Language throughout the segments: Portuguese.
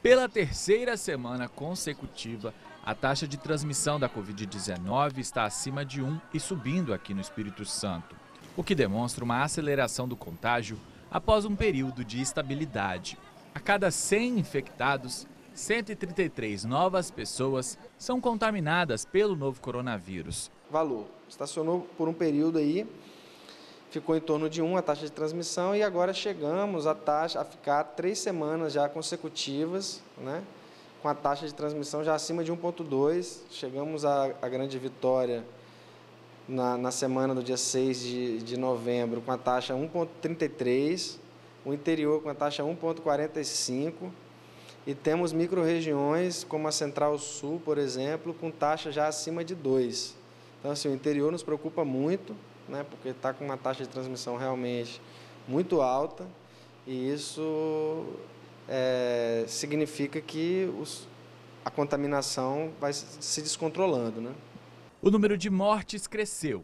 Pela terceira semana consecutiva, a taxa de transmissão da Covid-19 está acima de 1 e subindo aqui no Espírito Santo, o que demonstra uma aceleração do contágio após um período de estabilidade. A cada 100 infectados, 133 novas pessoas são contaminadas pelo novo coronavírus. Valor. Estacionou por um período aí, ficou em torno de 1 a taxa de transmissão e agora chegamos a ficar 3 semanas já consecutivas, né, com a taxa de transmissão já acima de 1,2. Chegamos à grande vitória na semana do dia 6 de novembro com a taxa 1,33, o interior com a taxa 1,45 e temos micro-regiões como a Central Sul, por exemplo, com taxa já acima de 2. Então, assim, o interior nos preocupa muito, né, porque está com uma taxa de transmissão realmente muito alta e isso significa que a contaminação vai se descontrolando, né? O número de mortes cresceu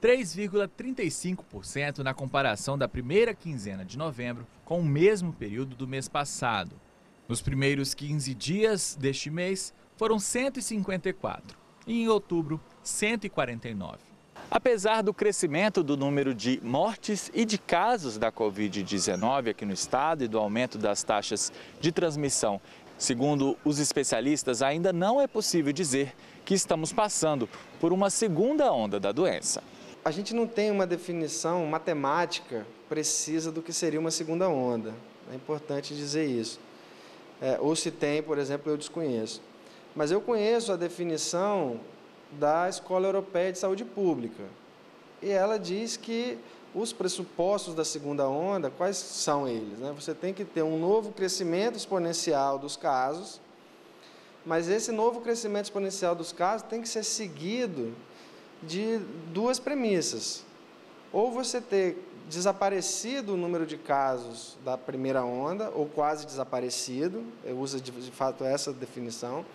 3,35% na comparação da primeira quinzena de novembro com o mesmo período do mês passado. Nos primeiros 15 dias deste mês foram 154 e em outubro 149. Apesar do crescimento do número de mortes e de casos da Covid-19 aqui no estado e do aumento das taxas de transmissão, segundo os especialistas, ainda não é possível dizer que estamos passando por uma segunda onda da doença. A gente não tem uma definição matemática precisa do que seria uma segunda onda. É importante dizer isso. Ou se tem, por exemplo, eu desconheço. Mas eu conheço a definição da Escola Europeia de Saúde Pública. E ela diz que os pressupostos da segunda onda, quais são eles, né? Você tem que ter um novo crescimento exponencial dos casos, mas esse novo crescimento exponencial dos casos tem que ser seguido de duas premissas. Ou você ter desaparecido o número de casos da primeira onda, ou quase desaparecido, usa de fato essa definição,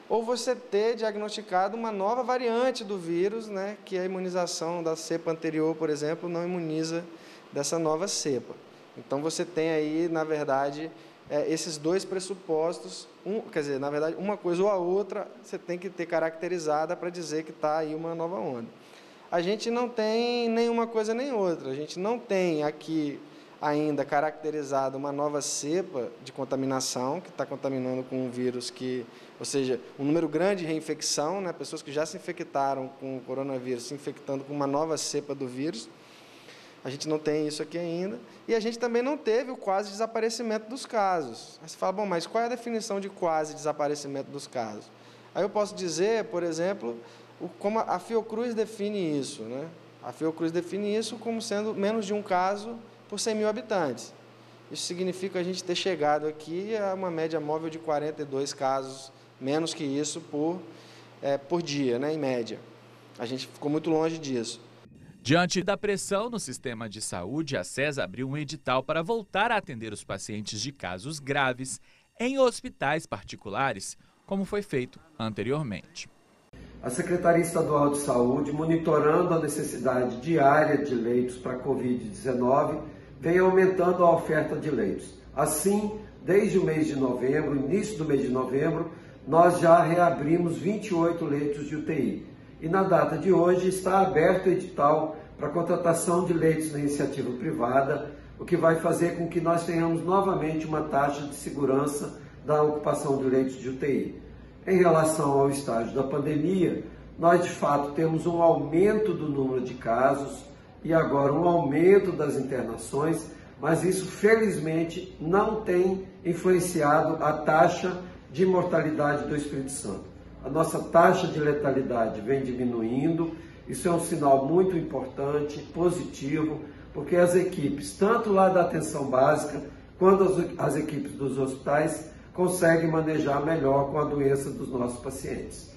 ou você ter diagnosticado uma nova variante do vírus, né, que a imunização da cepa anterior, por exemplo, não imuniza dessa nova cepa. Então, você tem aí, na verdade, esses dois pressupostos, na verdade, uma coisa ou a outra, você tem que ter caracterizada para dizer que está aí uma nova onda. A gente não tem nenhuma coisa nem outra, a gente não tem aqui ainda caracterizada uma nova cepa de contaminação, que está contaminando com um vírus que, ou seja, um número grande de reinfecção, né, pessoas que já se infectaram com o coronavírus, se infectando com uma nova cepa do vírus. A gente não tem isso aqui ainda. E a gente também não teve o quase desaparecimento dos casos. Aí você fala, bom, mas qual é a definição de quase desaparecimento dos casos? Aí eu posso dizer, por exemplo, como a Fiocruz define isso, né? A Fiocruz define isso como sendo menos de um caso por 100 mil habitantes. Isso significa a gente ter chegado aqui a uma média móvel de 42 casos, menos que isso por dia, né, em média. A gente ficou muito longe disso. Diante da pressão no sistema de saúde, a SES abriu um edital para voltar a atender os pacientes de casos graves em hospitais particulares, como foi feito anteriormente. A Secretaria Estadual de Saúde, monitorando a necessidade diária de leitos para a Covid-19, vem aumentando a oferta de leitos. Assim, desde o mês de novembro, início do mês de novembro, nós já reabrimos 28 leitos de UTI. E na data de hoje está aberto o edital para contratação de leitos na iniciativa privada, o que vai fazer com que nós tenhamos novamente uma taxa de segurança da ocupação de leitos de UTI. Em relação ao estágio da pandemia, nós de fato temos um aumento do número de casos e agora um aumento das internações, mas isso felizmente não tem influenciado a taxa de mortalidade do Espírito Santo. A nossa taxa de letalidade vem diminuindo, isso é um sinal muito importante, positivo, porque as equipes, tanto lá da atenção básica, quanto as equipes dos hospitais, conseguem manejar melhor com a doença dos nossos pacientes.